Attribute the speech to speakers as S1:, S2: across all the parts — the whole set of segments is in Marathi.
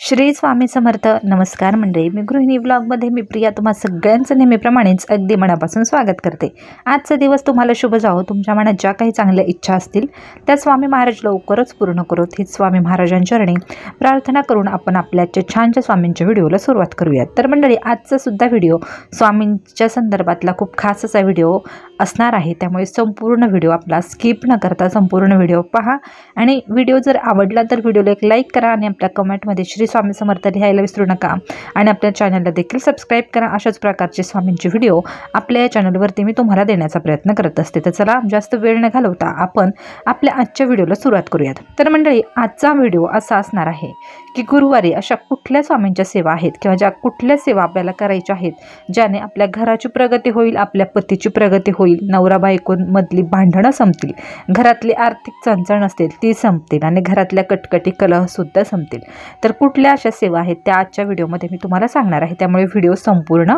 S1: श्री स्वामी समर्थ. नमस्कार मंडळी, मी गृहिणी व्लॉगमध्ये मी प्रिया तुम्हा सगळ्यांचं नेहमीप्रमाणेच अगदी मनापासून स्वागत करते. आजचा दिवस तुम्हाला शुभ जावो. तुमच्या मनात ज्या काही चांगल्या इच्छा असतील त्या स्वामी महाराज लवकरच पूर्ण करोत हीच स्वामी महाराजांच्या चरणी प्रार्थना करून आपण आपल्या छानच्या स्वामींच्या व्हिडिओला सुरुवात करूयात. तर मंडळी, आजचा सुद्धा व्हिडिओ स्वामींच्या संदर्भातला खूप खास असा व्हिडिओ असणार आहे, त्यामुळे संपूर्ण व्हिडिओ आपला स्किप न करता संपूर्ण व्हिडिओ पहा. आणि व्हिडिओ जर आवडला तर व्हिडिओला एक लाईक करा आणि आपल्या कमेंटमध्ये श्री स्वामी समर्थ लिहायला विसरू नका. आणि आपल्या चॅनलला देखील सबस्क्राईब करा. अशाच प्रकारचे स्वामींचे व्हिडिओ आपल्या या चॅनलवरती मी तुम्हाला देण्याचा प्रयत्न करत असते. तर चला, जास्त वेळ न घालवता आपण आपल्या आजच्या व्हिडिओला सुरुवात करूयात. तर मंडळी, आजचा व्हिडिओ असा असणार आहे की गुरुवारी अशा कुठल्या स्वामींच्या सेवा आहेत किंवा ज्या कुठल्या सेवा आपल्याला करायच्या आहेत ज्याने आपल्या घराची प्रगती होईल, आपल्या पतीची प्रगती होईल, नवरा बायकोंमधली भांडणं संपतील, घरातली आर्थिक चणचण असतील ती संपतील आणि घरातल्या कटकटी कलहसुद्धा संपतील. तर कुठल्या अशा सेवा आहेत त्या आजच्या व्हिडिओमध्ये मी तुम्हाला सांगणार आहे, त्यामुळे व्हिडिओ संपूर्ण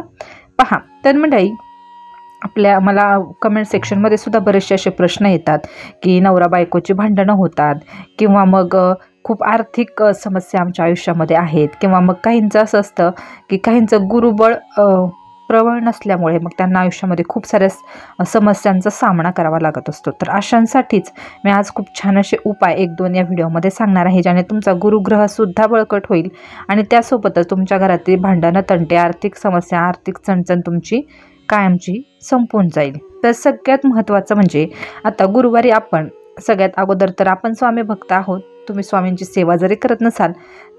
S1: पहा. तर मंडळी, मला कमेंट सेक्शनमध्ये सुद्धा बरेचसे असे प्रश्न येतात की नवरा बायकोची भांडणं होतात किंवा मग खूप आर्थिक समस्या आमच्या आयुष्यामध्ये आहेत किंवा मग काहींचं असं असतं की काहींचं गुरुबळ प्रबळ नसल्यामुळे मग त्यांना आयुष्यामध्ये खूप साऱ्या समस्यांचा सामना करावा लागत असतो. तर अशांसाठीच मी आज खूप छान असे उपाय 1-2 या व्हिडिओमध्ये सांगणार आहे, ज्याने तुमचा गुरुग्रहसुद्धा बळकट होईल आणि त्यासोबतच तुमच्या घरातील भांडणं, तंटे, आर्थिक समस्या, आर्थिक चणचण तुमची कायमची संपून जाईल. तर सगळ्यात महत्त्वाचं म्हणजे आता गुरुवारी आपण सगळ्यात अगोदर तर आपण स्वामी भक्त आहोत. तुम्ही स्वामींची सेवा जरी करत नसाल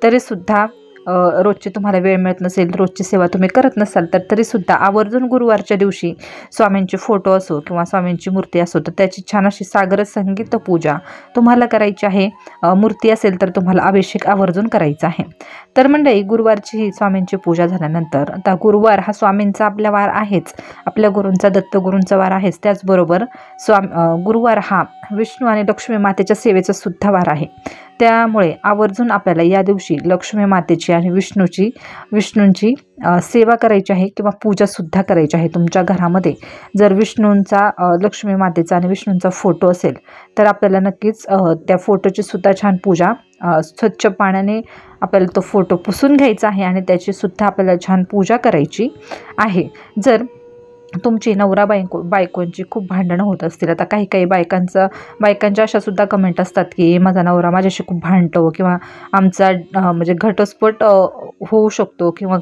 S1: तरीसुद्धा रोजची तुम्हाला वेळ मिळत नसेल, रोजची सेवा तुम्ही करत नसाल तर तरीसुद्धा आवर्जून गुरुवारच्या दिवशी स्वामींचे फोटो असो किंवा स्वामींची मूर्ती असो तर त्याची छान अशी सागर संगीत पूजा तुम्हाला करायची आहे. मूर्ती असेल तर तुम्हाला अभिषेक आवर्जून करायचा आहे. तर मंडळी, गुरुवारची ही स्वामींची पूजा झाल्यानंतर आता गुरुवार हा स्वामींचा आपला वार आहेच, आपल्या गुरूंचा दत्तगुरूंचा वार आहेच. त्याचबरोबर गुरुवार हा विष्णू आणि लक्ष्मी मातेच्या सेवेचा सुद्धा वार आहे. त्यामुळे आवर्जून आपल्याला या दिवशी लक्ष्मी मातेची आणि विष्णूंची सेवा करायची आहे किंवा पूजासुद्धा करायची आहे. तुमच्या घरामध्ये जर विष्णूंचा, लक्ष्मी मातेचा आणि विष्णूंचा फोटो असेल तर आपल्याला नक्कीच त्या फोटोची सुद्धा छान पूजा, स्वच्छ पाण्याने आपल्याला तो फोटो पुसून घ्यायचा आहे आणि त्याची सुद्धा आपल्याला छान पूजा करायची आहे. जर तुमची नवरा बायकोंची खूप भांडणं होत असतील, आता काही बायकांच्या अशा सुद्धा कमेंट असतात की माझा नवरा माझ्याशी खूप भांडतो किंवा आमचा म्हणजे घटस्फोट होऊ शकतो किंवा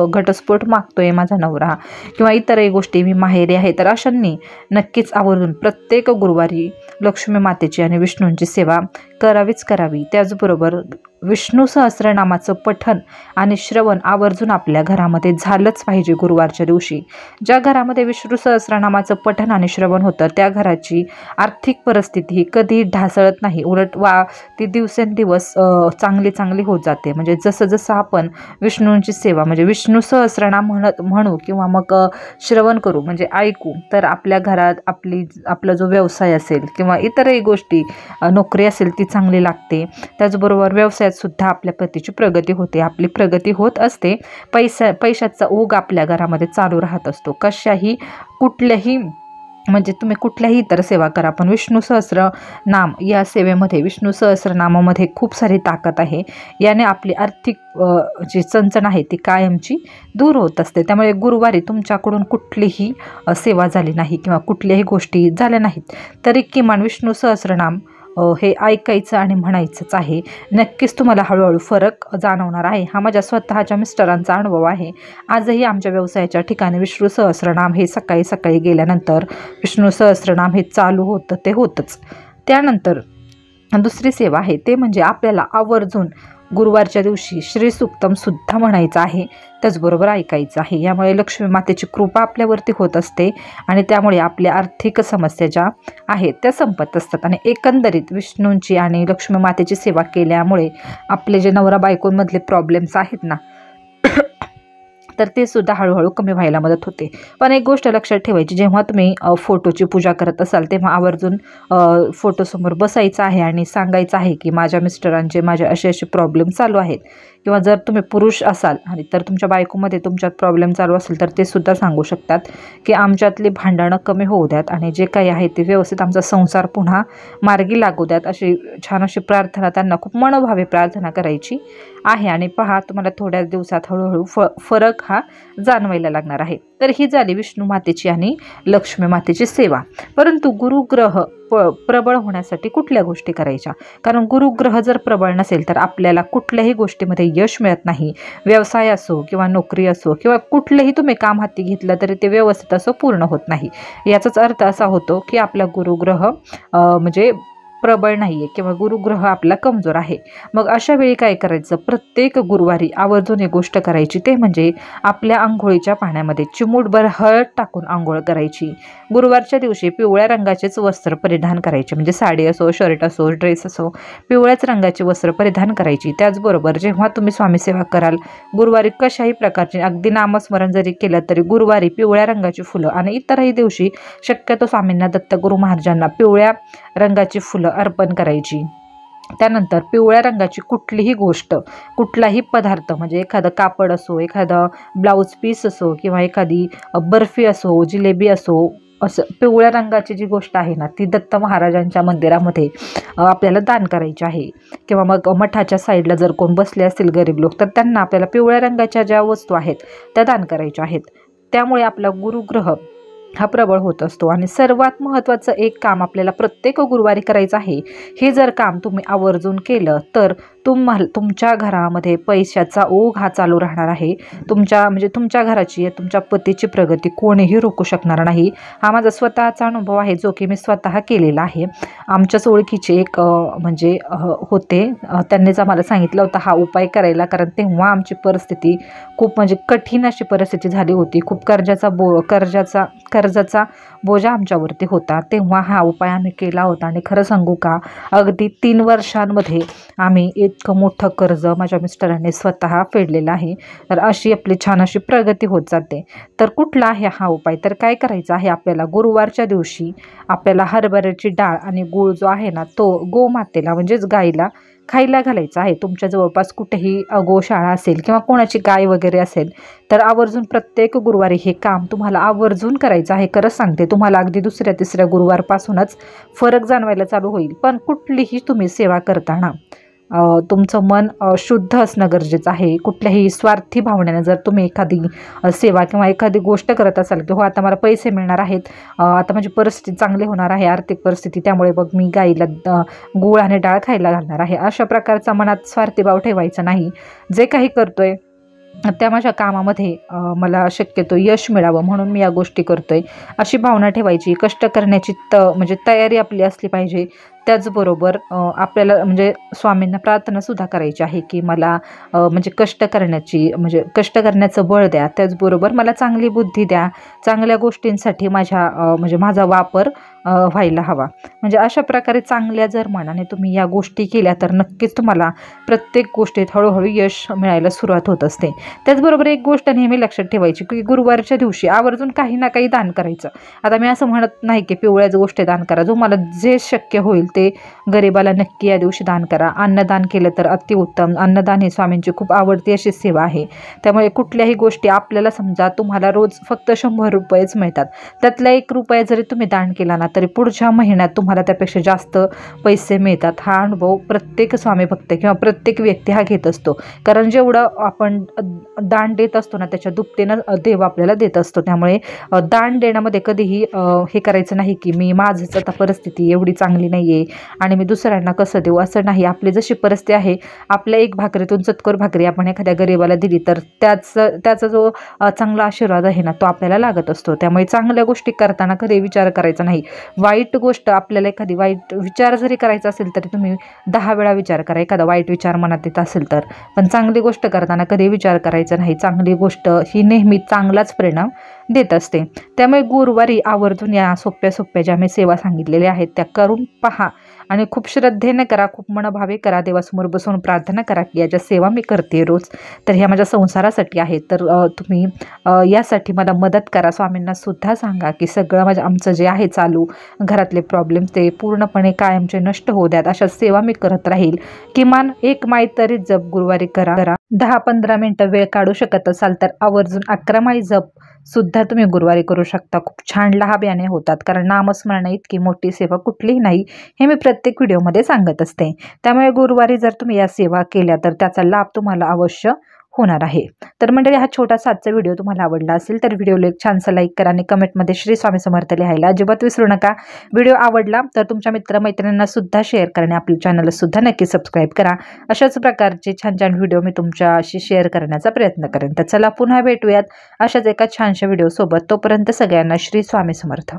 S1: घटस्फोट मागतोय माझा नवरा किंवा इतरही गोष्टी, मी माहेरी आहे. तर अशांनी नक्कीच आवर्जून प्रत्येक गुरुवारी लक्ष्मी मातेची आणि विष्णूंची सेवा करावी. त्याचबरोबर विष्णू सहस्रनामाचं पठण आणि श्रवण आवर्जून आपल्या घरामध्ये झालंच पाहिजे गुरुवारच्या दिवशी. ज्या घरामध्ये विष्णू सहस्रनामाचं पठण आणि श्रवण होतं त्या घराची आर्थिक परिस्थिती ही कधी ढासळत नाही, उलट ती दिवसेंदिवस चांगली होत जाते. म्हणजे जसं आपण विष्णूंची सेवा म्हणजे विष्णू सहस्रनाम म्हणू किंवा मग श्रवण करू म्हणजे ऐकू, तर आपल्या घरात आपला जो व्यवसाय असेल किंवा इतरही गोष्टी, नोकरी असेल ती चांगली लागते. त्याचबरोबर व्यवसायात सुद्धा आपल्या पतीची प्रगती होते, आपली प्रगती होत असते. पैशाचा ओघ आपल्या घरामध्ये चालू राहत असतो. कुठल्याही म्हणजे तुम्ही कुठल्याही इतर सेवा करा, पण विष्णू सहस्रनाम या सेवेमध्ये, विष्णू सहस्रनामामध्ये खूप सारी ताकद आहे. याने आपली आर्थिक जी चणचण आहे ती कायमची दूर होत असते. त्यामुळे गुरुवारी तुमच्याकडून कुठलीही सेवा झाली नाही किंवा कुठल्याही गोष्टी झाल्या नाहीत तरी किमान विष्णू सहस्रनाम हे ऐकायचं आणि म्हणायचंच आहे. नक्कीच तुम्हाला हळूहळू फरक जाणवणार आहे. हा माझ्या स्वतःच्या मिस्टरांचा अनुभव आहे. आजही आमच्या व्यवसायाच्या ठिकाणी विष्णू सहस्रनाम हे सकाळी गेल्यानंतर विष्णू सहस्रनाम हे चालू होतं, ते होतंच. त्यानंतर दुसरी सेवा आहे ते म्हणजे आपल्याला आवर्जून गुरुवारच्या दिवशी श्रीसूक्तम सुद्धा म्हणायचं आहे, त्याचबरोबर ऐकायचं आहे. यामुळे लक्ष्मी मातेची कृपा आपल्यावरती होत असते आणि त्यामुळे आपल्या आर्थिक समस्या ज्या आहेत त्या संपत असतात. आणि एकंदरीत विष्णूंची आणि लक्ष्मी मातेची सेवा केल्यामुळे आपले जे नवरा बायकोंमधले प्रॉब्लेम्स आहेत ना तर ते सुद्धा हळूहळू कमी व्हायला मदत होते. पण एक गोष्ट लक्षात ठेवायची, जेव्हा तुम्ही फोटोची पूजा करत असाल तेव्हा आवर्जून फोटोसमोर बसायचं आहे आणि सांगायचं आहे की माझ्या मिस्टरांचे माझे असे प्रॉब्लेम चालू आहेत. किंवा जर तुम्ही पुरुष असाल आणि तर तुमच्या बायकोमध्ये तुमच्यात प्रॉब्लेम चालू असेल तर ते सुद्धा सांगू शकतात की आमच्यातली भांडणं कमी होऊ द्यात आणि जे काही आहे ते व्यवस्थित आमचा संसार पुन्हा मार्गी लागू द्यात. अशी छान अशी प्रार्थना त्यांना खूप मनोभावे प्रार्थना करायची आहे आणि पहा तुम्हाला थोड्या दिवसात हळूहळू फरक हा जाणवायला लागणार आहे। तर ही झाली विष्णू मातेची आणि लक्ष्मी मातेची सेवा। परंतु गुरुग्रह प्रबळ होण्यासाठी कुठल्या गोष्टी करायच्या, कारण गुरुग्रह जर प्रबळ नसेल तर आपल्याला कुठल्याही गोष्टीमध्ये यश मिळत नाही। व्यवसाय असो किंवा नोकरी असो किंवा कुठलेही तुम्ही काम हाती घेतलं तरी ते व्यवस्थित असं पूर्ण होत नाही। याचाच अर्थ असा होतो की आपला गुरुग्रह म्हणजे प्रबळ नाहीये किंवा गुरुग्रह आपला कमजोर आहे। मग अशा वेळी काय करायचं, प्रत्येक गुरुवारी आवर्जून एक गोष्ट करायची, ते म्हणजे आपल्या अंघोळीच्या पाण्यामध्ये चिमूटभर हळद टाकून अंघोळ करायची। गुरुवारच्या दिवशी पिवळ्या रंगाचेच वस्त्र परिधान करायचे, म्हणजे साडी असो, शर्ट असो, ड्रेस असो, पिवळ्याच रंगाचे वस्त्र परिधान करायची। त्याचबरोबर जेव्हा तुम्ही स्वामी सेवा कराल गुरुवारी कशाही प्रकारचे अगदी नामस्मरण जरी केलं तरी गुरुवारी पिवळ्या रंगाची फुलं आणि इतरही दिवशी शक्यतो स्वामींना दत्तगुरु महाराजांना पिवळ्या रंगाची फुलं अर्पण करायची। त्यानंतर पिवळ्या रंगाची कुठलीही गोष्ट, कुठलाही पदार्थ, म्हणजे एखादं कापड असो, एखादा ब्लाऊज पीस असो किंवा एखादी बर्फी असो, जिलेबी असो, असं पिवळ्या रंगाची जी गोष्ट आहे ना ती दत्त महाराजांच्या मंदिरामध्ये आपल्याला दान करायची आहे। किंवा मग मठाच्या साईडला जर कोण बसले असतील गरीब लोक तर त्यांना आपल्याला पिवळ्या रंगाच्या ज्या वस्तू आहेत त्या दान करायच्या आहेत। त्यामुळे आपला गुरुग्रह हा प्रबळ होत असतो। आणि सर्वात महत्त्वाचं एक काम आपल्याला प्रत्येक गुरुवारी करायचं आहे। हे जर काम तुम्ही आवर्जून केलं तर तुमच्या घरामध्ये पैशाचा ओघ हा चालू राहणार आहे। तुमच्या घराची, तुमच्या पतीची प्रगती कोणीही रोखू शकणार नाही। हा माझा स्वतःचा अनुभव आहे जो की मी स्वतः केलेला आहे। आमच्याच ओळखीचे एक होते, त्यांनीच आम्हाला सांगितलं होतं हा उपाय करायला, कारण तेव्हा आमची परिस्थिती खूप म्हणजे कठीण अशी परिस्थिती झाली होती। खूप कर्जाचा बोजा आमच्यावरती होता। तेव्हा हा उपाय आम्ही केला होता आणि खरं सांगू का अगदी 3 वर्षांमध्ये आम्ही इतकं मोठं कर्ज माझ्या मिस्टरांनी स्वतः फेडलेलं आहे। तर अशी आपली छान अशी प्रगती होत जाते। तर कुठला आहे हा उपाय, तर काय करायचं आहे आपल्याला, गुरुवारच्या दिवशी आपल्याला हरभऱ्याची डाळ आणि गूळ जो आहे ना तो गोमातेला म्हणजेच गाईला खायला घालायचं आहे। तुमच्या जवळपास कुठेही गोशाळा असेल किंवा कोणाची गाय वगैरे असेल तर आवर्जून प्रत्येक गुरुवारी हे काम तुम्हाला आवर्जून करायचं आहे। खरंच सांगते, तुम्हाला अगदी 2-3 गुरुवारपासूनच फरक जाणवायला चालू होईल। पण कुठलीही तुम्ही सेवा करताना तुमचं मन शुद्ध असणं गरजेचं आहे। कुठल्याही स्वार्थी भावनेने जर तुम्ही एखादी सेवा किंवा एखादी गोष्ट करत असाल की हो आता मला पैसे मिळणार आहेत, आता माझी परिस्थिती चांगली होणार आहे, आर्थिक परिस्थिती, त्यामुळे बघ मी गाईला गूळ आणि डाळ खायला घालणार आहे, अशा प्रकारचा मनात स्वार्थी भाव ठेवायचा नाही। जे काही करतोय त्या माझ्या कामामध्ये मला शक्यतो यश मिळावं म्हणून मी या गोष्टी करतोय अशी भावना ठेवायची। कष्ट करण्याची म्हणजे तयारी आपली असली पाहिजे। त्याचबरोबर आपल्याला म्हणजे स्वामींना प्रार्थनासुद्धा करायची आहे की मला म्हणजे कष्ट करण्याचं बळ द्या, त्याचबरोबर मला चांगली बुद्धी द्या, चांगल्या गोष्टींसाठी माझा वापर व्हायला हवा। म्हणजे अशा प्रकारे चांगल्या जर मनाने तुम्ही या गोष्टी केल्या तर नक्कीच तुम्हाला प्रत्येक गोष्टीत हळूहळू यश मिळायला सुरुवात होत असते। त्याचबरोबर एक गोष्ट नेहमी लक्षात ठेवायची की गुरुवारच्या दिवशी आवर्जून काही ना काही दान करायचं। आता मी असं म्हणत नाही की पिवळ्याच गोष्टी दान करा, जो मला जे शक्य होईल ते गरिबाला नक्की या दिवशी दान करा। अन्नदान केलं तर अतिउत्तम। अन्नदान ही स्वामींची खूप आवडती अशी सेवा आहे। त्यामुळे कुठल्याही गोष्टी आपल्याला समजा तुम्हाला रोज फक्त 100 रुपयेच मिळतात, त्यातला 1 रुपया जरी तुम्ही दान केला ना तरी पुढच्या महिन्यात तुम्हाला त्यापेक्षा जास्त पैसे मिळतात। हा अनुभव प्रत्येक स्वामी भक्त किंवा प्रत्येक व्यक्ती हा घेत असतो, कारण जेवढं आपण दान देत असतो ना त्याच्या दुपटीनं देव आपल्याला देत असतो। त्यामुळे दान देण्यामध्ये कधीही हे करायचं नाही की मी माझीच आता परिस्थिती एवढी चांगली नाहीये आणि मी दुसऱ्यांना कसं देऊ, असं नाही। आपली जशी परिस्थिती आहे, आपल्या 1 भाकरीतून चतकोर भाकरी आपण एखाद्या गरीबाला दिली तर त्याचा जो चांगला आशीर्वाद आहे ना तो आपल्याला लागत असतो। त्यामुळे चांगल्या गोष्टी करताना कधी विचार करायचा नाही। वाईट गोष्ट, आपल्याला एखादी वाईट विचार जरी करायचा असेल तरी तुम्ही 10 वेळा विचार करा, एखादा वाईट विचार मनात येत असेल तर। पण चांगली गोष्ट करताना कधी विचार करायचा नाही। चांगली गोष्ट ही नेहमी चांगलाच परिणाम देत असते। त्यामुळे गुरुवारी आवर्जून या सोप्या ज्या मी सेवा सांगितलेल्या आहेत त्या करून पहा आणि खूप श्रद्धेने करा, खूप मनभावे करा, देवासमोर बसून प्रार्थना करा की या ज्या सेवा मी करते रोज तर ह्या माझ्या संसारासाठी आहेत, तर तुम्ही यासाठी मला मदत करा। स्वामींना सुद्धा सांगा की सगळं आमचं जे आहे चालू घरातले प्रॉब्लेम ते पूर्णपणे कायमचे नष्ट होऊ द्यात, अशा सेवा मी करत राहील। किमान 1 माळ तरी जप गुरुवारी करा। 10-15 मिनटं वेळ काढू शकत असाल तर आवर्जून 11 माळी जप सुद्धा तुम्ही गुरुवारी करू शकता। खूप छान लाभाने होतात, कारण नामस्मरण इतकी मोठी सेवा कुठलीही नाही, हे मी प्रत्येक व्हिडिओमध्ये सांगत असते। त्यामुळे गुरुवारी जर तुम्ही या सेवा केल्या तर त्याचा लाभ तुम्हाला अवश्य होणार आहे। तर मंडळी, हा छोटासा आजचा व्हिडिओ तुम्हाला आवडला असेल तर व्हिडिओला एक छानसा लाईक करा आणि कमेंटमध्ये श्री स्वामी समर्थ लिहायला अजिबात विसरू नका। व्हिडिओ आवडला तर तुमच्या मित्रमैत्रिणींना सुद्धा शेअर करा आणि आपल्या चॅनलला सुद्धा नक्की सबस्क्राईब करा। अशाच प्रकारचे छान छान व्हिडिओ मी तुमच्याशी शेअर करण्याचा प्रयत्न करेन। तर चला पुन्हा भेटूयात अशाच एका छानशा व्हिडिओ सोबत। तोपर्यंत सगळ्यांना श्री स्वामी समर्थ।